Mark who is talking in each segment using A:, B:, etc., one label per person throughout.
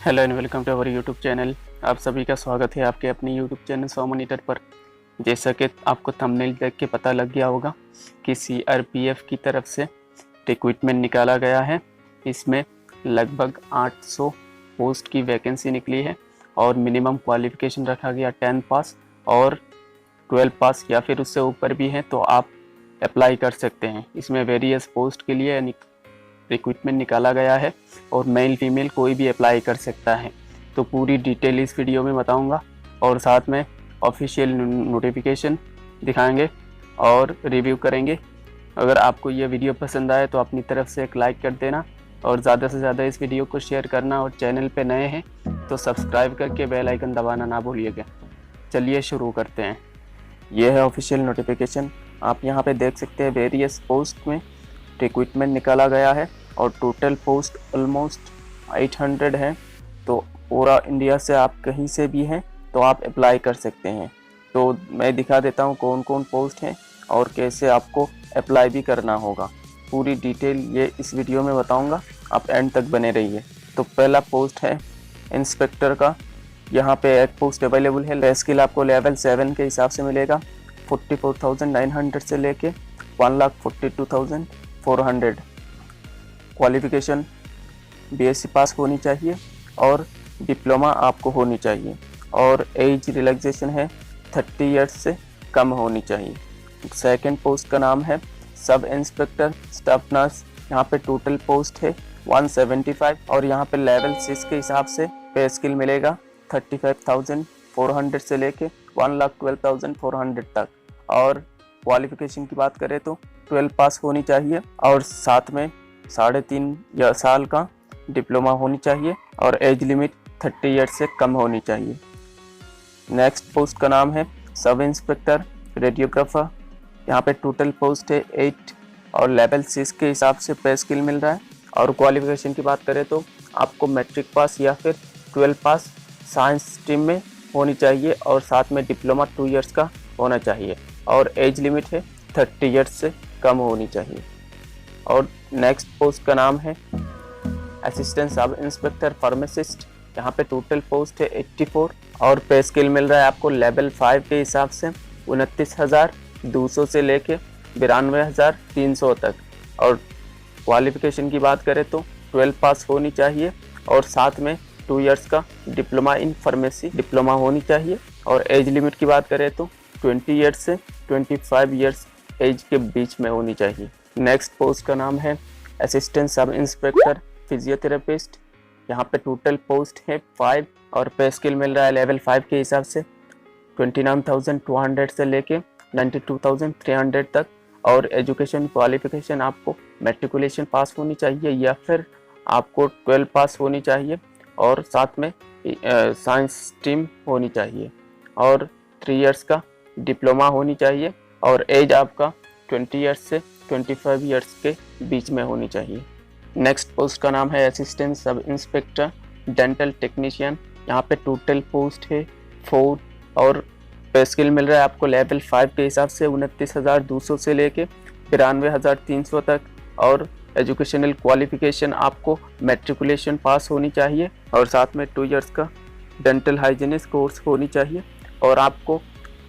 A: Hello and welcome to our YouTube channel. आप सभी का स्वागत है आपके अपने यूट्यूब चैनल 100 मॉनिटर पर। जैसा कि आपको थंबनेल देख के पता लग गया होगा कि सीआरपीएफ की तरफ से रिक्रूटमेंट निकाला गया है। इसमें लगभग 800 पोस्ट की वैकेंसी निकली है और मिनिमम क्वालिफिकेशन रखा गया 10 पास और 12 पास या फिर उससे ऊपर भी है तो आप अप्लाई कर सकते हैं। इसमें वेरियस पोस्ट के लिए रिक्रूटमेंट निकाला गया है और मेल फीमेल कोई भी अप्लाई कर सकता है। तो पूरी डिटेल इस वीडियो में बताऊंगा और साथ में ऑफिशियल नोटिफिकेशन दिखाएंगे और रिव्यू करेंगे। अगर आपको ये वीडियो पसंद आए तो अपनी तरफ से एक लाइक कर देना और ज़्यादा से ज़्यादा इस वीडियो को शेयर करना और चैनल पे नए हैं तो सब्सक्राइब करके बेल आइकन दबाना ना भूलिएगा। चलिए शुरू करते हैं। यह है ऑफिशियल नोटिफिकेशन। आप यहाँ पे देख सकते हैं वेरियस पोस्ट में रिक्रूटमेंट निकाला गया है और टोटल पोस्ट ऑलमोस्ट 800 है। तो पूरा इंडिया से आप कहीं से भी हैं तो आप अप्लाई कर सकते हैं। तो मैं दिखा देता हूँ कौन कौन पोस्ट हैं और कैसे आपको अप्लाई भी करना होगा। पूरी डिटेल ये इस वीडियो में बताऊंगा, आप एंड तक बने रहिए। तो पहला पोस्ट है इंस्पेक्टर का। यहाँ पे एक पोस्ट अवेलेबल है। पे स्केल आपको लेवल 7 के हिसाब से मिलेगा। 44,900 से लेके 1,42,400। क्वालिफिकेशन बीएससी पास होनी चाहिए और डिप्लोमा आपको होनी चाहिए और एज रिलैक्सेशन है 30 ईयर्स से कम होनी चाहिए। सेकंड पोस्ट का नाम है सब इंस्पेक्टर स्टाफ नर्स। यहाँ पे टोटल पोस्ट है 175 और यहाँ पे लेवल 6 के हिसाब से पे स्किल मिलेगा 35,400 से लेके 1,12,400 तक। और क्वालिफिकेशन की बात करें तो 12 पास होनी चाहिए और साथ में 3.5 साल का डिप्लोमा होनी चाहिए और एज लिमिट 30 ईयर्स से कम होनी चाहिए। नेक्स्ट पोस्ट का नाम है सब इंस्पेक्टर रेडियोग्राफर। यहाँ पे टोटल पोस्ट है 8 और लेवल 6 के हिसाब से पे स्किल मिल रहा है। और क्वालिफिकेशन की बात करें तो आपको मैट्रिक पास या फिर 12 पास साइंस स्ट्रीम में होनी चाहिए और साथ में डिप्लोमा 2 ईयर्स का होना चाहिए और एज लिमिट है 30 ईयर्स से कम होनी चाहिए। और नेक्स्ट पोस्ट का नाम है असिस्टेंट सब इंस्पेक्टर फार्मासिस्ट। यहाँ पे टोटल पोस्ट है 84 और पे स्केल मिल रहा है आपको लेवल 5 के हिसाब से 29,200 से लेके 92,300 तक। और क्वालिफिकेशन की बात करें तो 12 पास होनी चाहिए और साथ में 2 ईयर्स का डिप्लोमा इन फार्मेसी डिप्लोमा होनी चाहिए। और एज लिमिट की बात करें तो 20 ईयर्स से 25 ईयर्स एज के बीच में होनी चाहिए। नेक्स्ट पोस्ट का नाम है असिस्टेंट सब इंस्पेक्टर फिजियोथेरेपिस्ट। यहाँ पे टोटल पोस्ट है 5 और पे स्किल मिल रहा है लेवल 5 के हिसाब से 29,200 से लेके 92,300 तक। और एजुकेशन क्वालिफिकेशन आपको मैट्रिकुलेशन पास होनी चाहिए या फिर आपको 12 पास होनी चाहिए और साथ में साइंस स्ट्रीम होनी चाहिए और 3 ईयर्स का डिप्लोमा होनी चाहिए और एज आपका 20 ईयर्स से 25 ईयर्स के बीच में होनी चाहिए। नेक्स्ट पोस्ट का नाम है assistant sub inspector dental technician. यहाँ पे टोटल पोस्ट है 4 और पे स्किल मिल रहा है आपको लेवल 5 के हिसाब से 29,200 से लेके 92,300 तक। और एजुकेशनल क्वालिफिकेशन आपको मैट्रिकुलेशन पास होनी चाहिए और साथ में 2 ईयर्स का डेंटल हाइजीनिस्ट कोर्स होनी चाहिए और आपको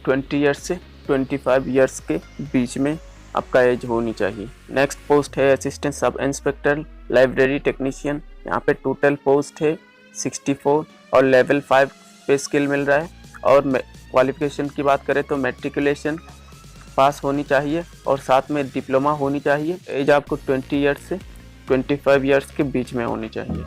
A: 20 ईयर्स से 25 ईयर्स के बीच में आपका एज होनी चाहिए। नेक्स्ट पोस्ट है assistant sub inspector library technician. यहाँ पे टोटल पोस्ट है 64 और लेवल 5 पे स्किल मिल रहा है। और क्वालिफिकेशन की बात करें तो मैट्रिकुलेशन पास होनी चाहिए और साथ में डिप्लोमा होनी चाहिए। एज आपको 20 ईयर्स से 25 ईयर्स के बीच में होनी चाहिए।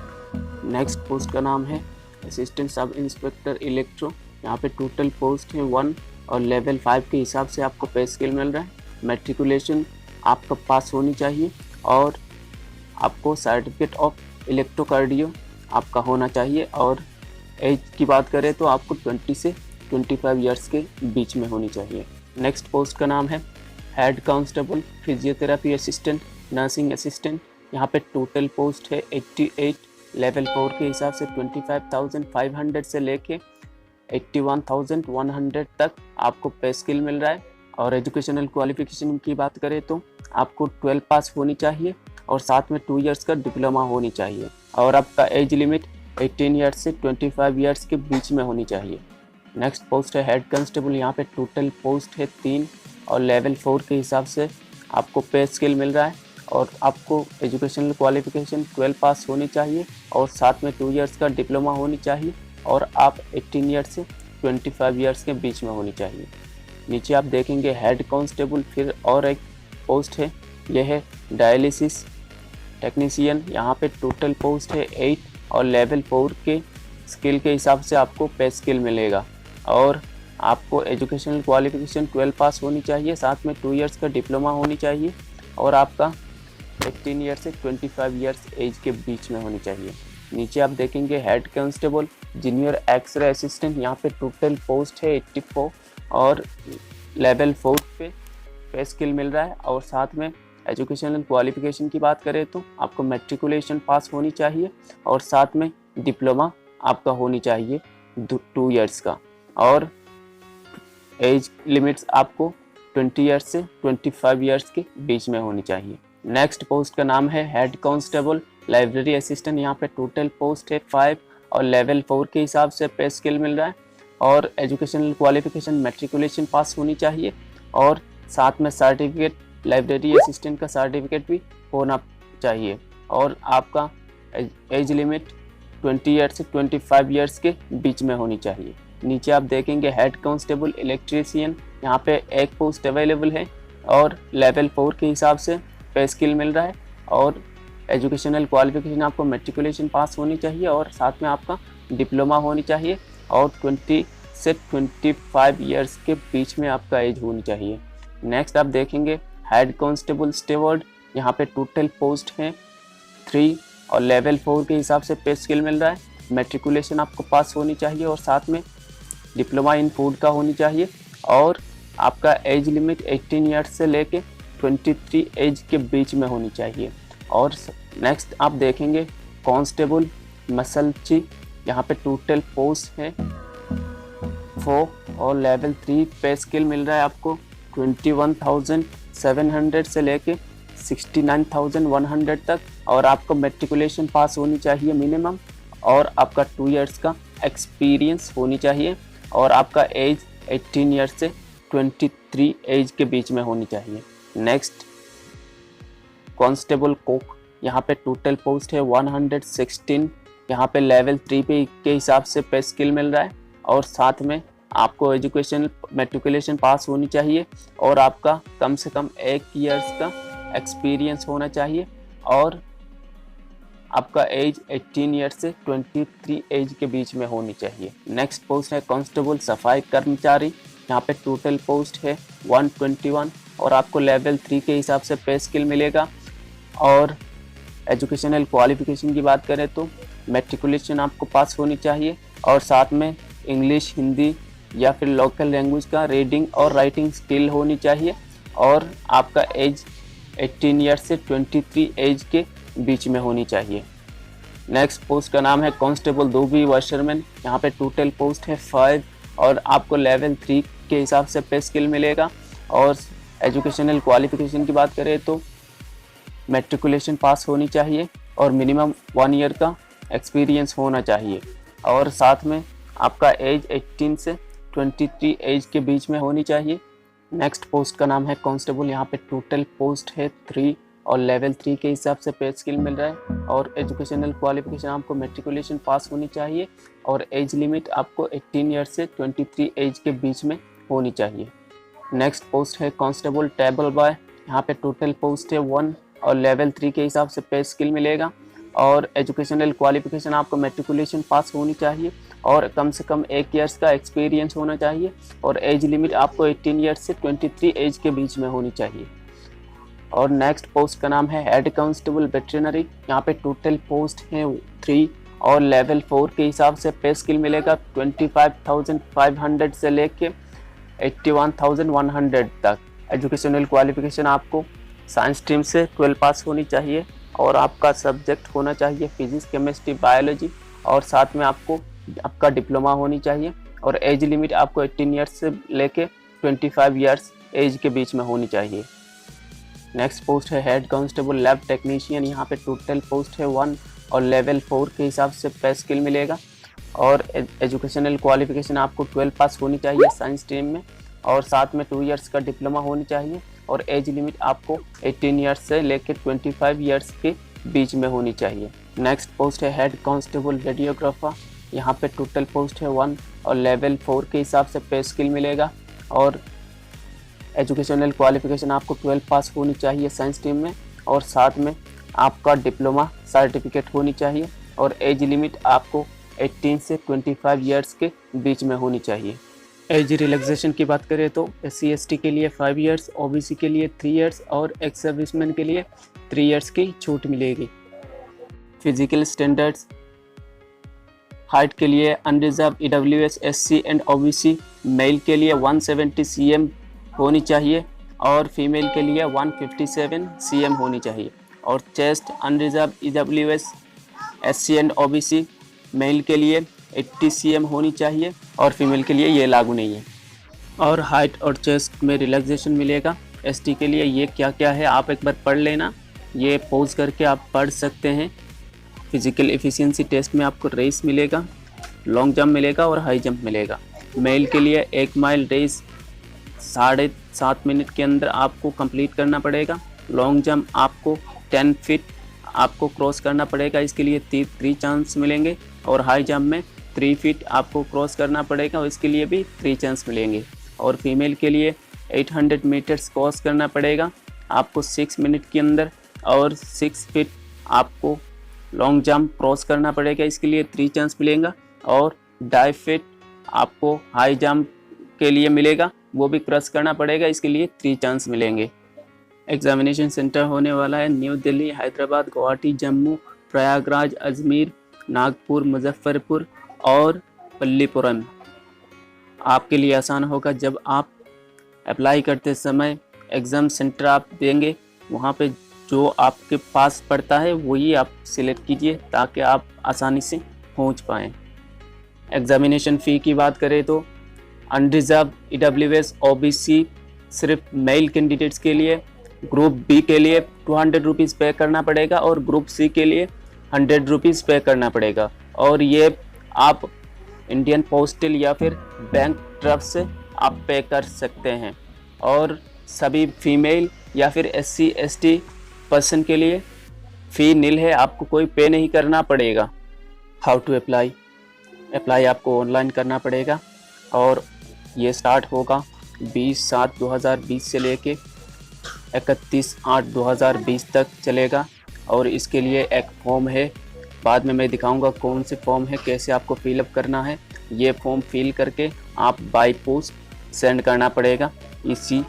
A: नेक्स्ट पोस्ट का नाम है असिस्टेंट सब इंस्पेक्टर इलेक्ट्रो। यहाँ पे टोटल पोस्ट है 1 और लेवल 5 के हिसाब से आपको पे स्किल मिल रहा है। मैट्रिकुलेशन आपका पास होनी चाहिए और आपको सर्टिफिकेट ऑफ इलेक्ट्रोकार्डियो आपका होना चाहिए। और एज की बात करें तो आपको 20 से 25 ईयर्स के बीच में होनी चाहिए। नेक्स्ट पोस्ट का नाम है head constable physiotherapy assistant nursing assistant. यहाँ पे टोटल पोस्ट है 88 लेवल 4 के हिसाब से 25,500 से लेके 81,100 तक आपको पे स्किल मिल रहा है। और एजुकेशनल क्वालिफिकेशन की बात करें तो आपको 12 पास होनी चाहिए और साथ में 2 इयर्स का डिप्लोमा होनी चाहिए और आपका एज लिमिट 18 ईयर्स से 25 ईयर्स के बीच में होनी चाहिए। नेक्स्ट पोस्ट है हेड कांस्टेबल, यहाँ पे टोटल पोस्ट है 3 और लेवल 4 के हिसाब से आपको पे स्केल मिल रहा है और आपको एजुकेशनल क्वालिफिकेशन 12 पास होनी चाहिए और साथ में 2 ईयर्स का डिप्लोमा होनी चाहिए और आप 18 ईयर्स से 25 ईयर्स के बीच में होनी चाहिए। नीचे आप देखेंगे हेड कांस्टेबल, फिर और एक पोस्ट है, यह है डायलिसिस टेक्नीशियन। यहाँ पे टोटल पोस्ट है 8 और लेवल 4 के स्किल के हिसाब से आपको पे स्किल मिलेगा और आपको एजुकेशनल क्वालिफिकेशन 12 पास होनी चाहिए, साथ में 2 ईयर्स का डिप्लोमा होनी चाहिए और आपका 18 ईयर्स से 25 ईयर्स एज के बीच में होनी चाहिए। नीचे आप देखेंगे head constable junior x-ray assistant, यहाँ पे टोटल पोस्ट है 84 और लेवल 4 पे स्किल मिल रहा है और साथ में एजुकेशनल क्वालिफिकेशन की बात करें तो आपको मैट्रिकुलेशन पास होनी चाहिए और साथ में डिप्लोमा आपका होनी चाहिए 2 ईयर्स का और एज लिमिट्स आपको 20 ईयर्स से 25 ईयर्स के बीच में होनी चाहिए। नेक्स्ट पोस्ट का नाम है हेड कांस्टेबल लाइब्रेरी असिस्टेंट, यहाँ पे टोटल पोस्ट है 5 और लेवल 4 के हिसाब से पे स्किल मिल रहा है और एजुकेशनल क्वालिफिकेशन मैट्रिकुलेशन पास होनी चाहिए और साथ में सर्टिफिकेट लाइब्रेरी असिस्टेंट का सर्टिफिकेट भी होना चाहिए और आपका एज लिमिट 20 ईयर्स से 25 ईयर्स के बीच में होनी चाहिए। नीचे आप देखेंगे हेड कांस्टेबल इलेक्ट्रीशियन, यहाँ पे एक पोस्ट अवेलेबल है और लेवल 4 के हिसाब से पे स्किल मिल रहा है और एजुकेशनल क्वालिफिकेशन आपको मैट्रिकुलेशन पास होनी चाहिए और साथ में आपका डिप्लोमा होनी चाहिए और 20 से 25 ईयर्स के बीच में आपका एज होनी चाहिए। नेक्स्ट आप देखेंगे हेड कांस्टेबल स्टेवर्ड, यहाँ पे टोटल पोस्ट है 3 और लेवल 4 के हिसाब से पे स्किल मिल रहा है। मैट्रिकुलेशन आपको पास होनी चाहिए और साथ में डिप्लोमा इन फूड का होनी चाहिए और आपका एज लिमिट 18 ईयर्स से लेके 23 एज के बीच में होनी चाहिए। और नेक्स्ट आप देखेंगे कांस्टेबल मसलची, यहाँ पे टोटल पोस्ट है 4 और लेवल 3 पे स्किल मिल रहा है आपको 21,700 से लेके 69,100 तक और आपको मैट्रिकुलेशन पास होनी चाहिए मिनिमम और आपका 2 ईयर्स का एक्सपीरियंस होनी चाहिए और आपका एज 18 ईयर्स से 23 एज के बीच में होनी चाहिए। नेक्स्ट कांस्टेबल कोक, यहाँ पे टोटल पोस्ट है 116, यहाँ पे लेवल 3 पे के हिसाब से पे स्किल मिल रहा है और साथ में आपको एजुकेशन मैट्रिकुलेशन पास होनी चाहिए और आपका कम से कम 1 ईयर्स का एक्सपीरियंस होना चाहिए और आपका एज 18 ईयर्स से 23 एज के बीच में होनी चाहिए। नेक्स्ट पोस्ट है कांस्टेबल सफाई कर्मचारी, यहाँ पे टोटल पोस्ट है 121 और आपको लेवल 3 के हिसाब से पे स्किल मिलेगा और एजुकेशनल क्वालिफिकेशन की बात करें तो मैट्रिकुलेशन आपको पास होनी चाहिए और साथ में इंग्लिश, हिंदी या फिर लोकल लैंग्वेज का रीडिंग और राइटिंग स्किल होनी चाहिए और आपका एज 18 ईयर्स से 23 एज के बीच में होनी चाहिए। नेक्स्ट पोस्ट का नाम है कांस्टेबल धोबी वॉशरमैन, यहाँ पे टोटल पोस्ट है 5 और आपको लेवल 3 के हिसाब से पे स्किल मिलेगा और एजुकेशनल क्वालिफिकेशन की बात करें तो मैट्रिकुलेशन पास होनी चाहिए और मिनिमम 1 ईयर का एक्सपीरियंस होना चाहिए और साथ में आपका एज 18 से 23 एज के बीच में होनी चाहिए। नेक्स्ट पोस्ट का नाम है कांस्टेबल, यहाँ पे टोटल पोस्ट है 3 और लेवल 3 के हिसाब से पे स्किल मिल रहा है और एजुकेशनल क्वालिफिकेशन आपको मैट्रिकुलेशन पास होनी चाहिए और एज लिमिट आपको 18 ईयर से 23 एज के बीच में होनी चाहिए। नेक्स्ट पोस्ट है कांस्टेबल टेबल बॉय, यहाँ पे टोटल पोस्ट है 1 और लेवल 3 के हिसाब से पे स्किल मिलेगा और एजुकेशनल क्वालिफिकेशन आपको मैट्रिकुलेशन पास होनी चाहिए और कम से कम 1 ईयर्स का एक्सपीरियंस होना चाहिए और एज लिमिट आपको 18 ईयर्स से 23 एज के बीच में होनी चाहिए। और नेक्स्ट पोस्ट का नाम है हेड कांस्टेबल वेटरनरी, यहाँ पे टोटल पोस्ट है 3 और लेवल 4 के हिसाब से पे स्किल मिलेगा 25,500 से लेके 81,100 तक। एजुकेशनल क्वालिफिकेशन आपको साइंस स्ट्रीम से 12 पास होनी चाहिए और आपका सब्जेक्ट होना चाहिए फिजिक्स, केमिस्ट्री, बायोलॉजी और साथ में आपको आपका डिप्लोमा होनी चाहिए और एज लिमिट आपको 18 ईयर्स से लेके 25 ईयर्स एज के बीच में होनी चाहिए। नेक्स्ट पोस्ट है हेड कांस्टेबल लैब टेक्नीशियन, यहाँ पे टोटल पोस्ट है 1 और लेवल 4 के हिसाब से पे स्केल मिलेगा। और एजुकेशनल क्वालिफिकेशन आपको 12 पास होनी चाहिए साइंस स्ट्रीम में, और साथ में 2 इयर्स का डिप्लोमा होनी चाहिए। और एज लिमिट आपको 18 इयर्स से लेकर 25 इयर्स के बीच में होनी चाहिए। नेक्स्ट पोस्ट है हेड कांस्टेबल रेडियोग्राफर। यहाँ पे टोटल पोस्ट है 1 और लेवल 4 के हिसाब से पे स्केल मिलेगा। और एजुकेशनल क्वालिफिकेशन आपको 12 पास होनी चाहिए साइंस स्ट्रीम में, और साथ में आपका डिप्लोमा सर्टिफिकेट होनी चाहिए। और एज लिमिट आपको 18 से 25 इयर्स के बीच में होनी चाहिए। एज रिलैक्सेशन की बात करें तो SC/ST के लिए 5 इयर्स, OBC के लिए 3 इयर्स और एक्स सर्विसमैन के लिए 3 इयर्स की छूट मिलेगी। फिजिकल स्टैंडर्ड्स, हाइट के लिए unreserved EWS SC and OBC male के लिए 170 cm होनी चाहिए और फीमेल के लिए 157 cm होनी चाहिए। और chest unreserved EWS SC and OBC male के लिए 80 cm होनी चाहिए और फीमेल के लिए ये लागू नहीं है। और हाइट और चेस्ट में रिलैक्सेशन मिलेगा। ST के लिए ये क्या क्या है आप एक बार पढ़ लेना, ये पॉज करके आप पढ़ सकते हैं। फिजिकल एफिशिएंसी टेस्ट में आपको रेस मिलेगा, लॉन्ग जंप मिलेगा और हाई जंप मिलेगा। मेल के लिए 1 माइल रेस 7.5 मिनट के अंदर आपको कंप्लीट करना पड़ेगा। लॉन्ग जंप आपको 10 फीट आपको क्रॉस करना पड़ेगा, इसके लिए 3 चांस मिलेंगे। और हाई जंप में 3 फीट आपको क्रॉस करना पड़ेगा और इसके लिए भी 3 चांस मिलेंगे। और फीमेल के लिए 800 मीटर्स क्रॉस करना पड़ेगा आपको 6 मिनट के अंदर, और 6 फीट आपको लॉन्ग जंप क्रॉस करना पड़ेगा, इसके लिए 3 चांस मिलेगा। और 2.5 फीट आपको हाई जंप के लिए मिलेगा, वो भी क्रॉस करना पड़ेगा, इसके लिए 3 चांस मिलेंगे। एग्जामिनेशन सेंटर होने वाला है न्यू दिल्ली, हैदराबाद, गुवाहाटी, जम्मू, प्रयागराज, अजमेर, नागपुर, मुजफ्फरपुर और पल्लीपुरम। आपके लिए आसान होगा जब आप अप्लाई करते समय एग्ज़ाम सेंटर आप देंगे, वहाँ पे जो आपके पास पड़ता है वही आप सिलेक्ट कीजिए ताकि आप आसानी से पहुँच पाएँ। एग्ज़ामिनेशन फ़ी की बात करें तो अनरिजर्व EWS OBC सिर्फ मेल कैंडिडेट्स के लिए, ग्रुप बी के लिए 200 रुपीज़ पे करना पड़ेगा और ग्रुप सी के लिए 100 रुपीज़ पे करना पड़ेगा। और ये आप इंडियन पोस्टल या फिर बैंक तरफ से आप पे कर सकते हैं। और सभी फीमेल या फिर SC/ST पर्सन के लिए फ़ी नील है, आपको कोई पे नहीं करना पड़ेगा। हाउ टू अप्लाई आपको ऑनलाइन करना पड़ेगा और ये स्टार्ट होगा 20/7/2020 से लेके 31/8/2020 तक चलेगा। और इसके लिए एक फॉर्म है, बाद में मैं दिखाऊंगा कौन से फॉर्म है, कैसे आपको फिलअप करना है। ये फॉर्म फिल करके आप बाय पोस्ट सेंड करना पड़ेगा इसी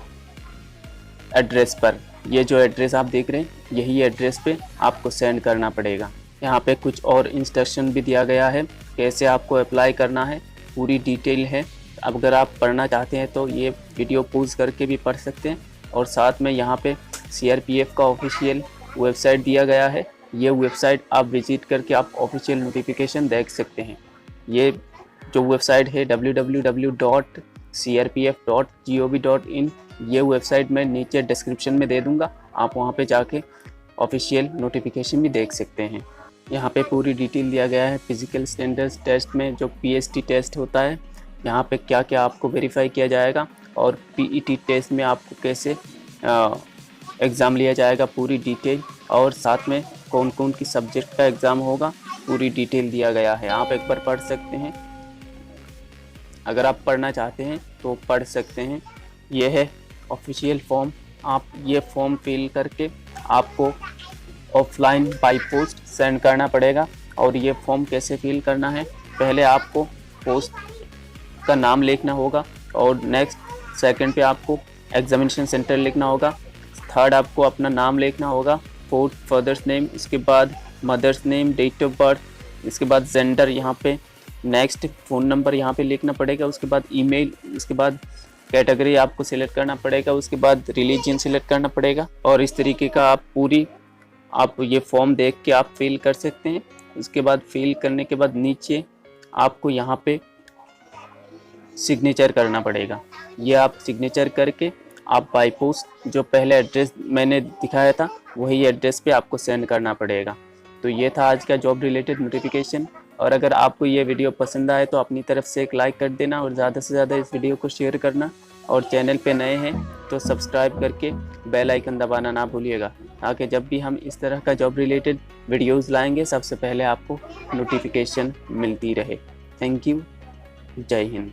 A: एड्रेस पर। ये जो एड्रेस आप देख रहे हैं यही एड्रेस पे आपको सेंड करना पड़ेगा। यहाँ पे कुछ और इंस्ट्रक्शन भी दिया गया है कैसे आपको अप्लाई करना है, पूरी डिटेल है। अगर आप पढ़ना चाहते हैं तो ये वीडियो पॉज करके भी पढ़ सकते हैं। और साथ में यहाँ पे CRPF का ऑफिशियल वेबसाइट दिया गया है, ये वेबसाइट आप विजिट करके आप ऑफिशियल नोटिफिकेशन देख सकते हैं। ये जो वेबसाइट है www.crpf.gov.in, ये वेबसाइट मैं नीचे डिस्क्रिप्शन में दे दूँगा, आप वहाँ पे जाके ऑफिशियल नोटिफिकेशन भी देख सकते हैं। यहाँ पे पूरी डिटेल दिया गया है। फिजिकल स्टैंडर्ड्स टेस्ट में जो PST टेस्ट होता है, यहाँ पे क्या क्या आपको वेरीफाई किया जाएगा, और PET टेस्ट में आपको कैसे एग्ज़ाम लिया जाएगा, पूरी डिटेल। और साथ में कौन कौन की सब्जेक्ट का एग्ज़ाम होगा, पूरी डिटेल दिया गया है। आप एक बार पढ़ सकते हैं, अगर आप पढ़ना चाहते हैं तो पढ़ सकते हैं। ये है ऑफिशियल फॉर्म, आप ये फॉर्म फिल करके आपको ऑफलाइन बाय पोस्ट सेंड करना पड़ेगा। और ये फॉर्म कैसे फिल करना है, पहले आपको पोस्ट का नाम लिखना होगा, और सेकंड पे आपको एग्जामिनेशन सेंटर लिखना होगा, थर्ड आपको अपना नाम लिखना होगा, फोर्थ फादर्स नेम, इसके बाद mother's name, date of birth, इसके बाद जेंडर, यहाँ पे नेक्स्ट फ़ोन नंबर यहाँ पे लिखना पड़ेगा, उसके बाद ईमेल, इसके बाद कैटेगरी आपको सिलेक्ट करना पड़ेगा, उसके बाद रिलीजन सिलेक्ट करना पड़ेगा। और इस तरीके का आप ये फॉर्म देख के आप फिल कर सकते हैं। उसके बाद फिल करने के बाद नीचे आपको यहाँ पे सिग्नेचर करना पड़ेगा। ये आप सिग्नेचर करके आप बाय पोस्ट जो पहले एड्रेस मैंने दिखाया था वही एड्रेस पे आपको सेंड करना पड़ेगा। तो ये था आज का जॉब रिलेटेड नोटिफिकेशन। और अगर आपको ये वीडियो पसंद आए तो अपनी तरफ से एक लाइक कर देना और ज़्यादा से ज़्यादा इस वीडियो को शेयर करना, और चैनल पे नए हैं तो सब्सक्राइब करके बेल आइकन दबाना ना भूलिएगा, ताकि जब भी हम इस तरह का जॉब रिलेटेड वीडियोज़ लाएंगे सबसे पहले आपको नोटिफिकेशन मिलती रहे। Thank you. जय हिंद।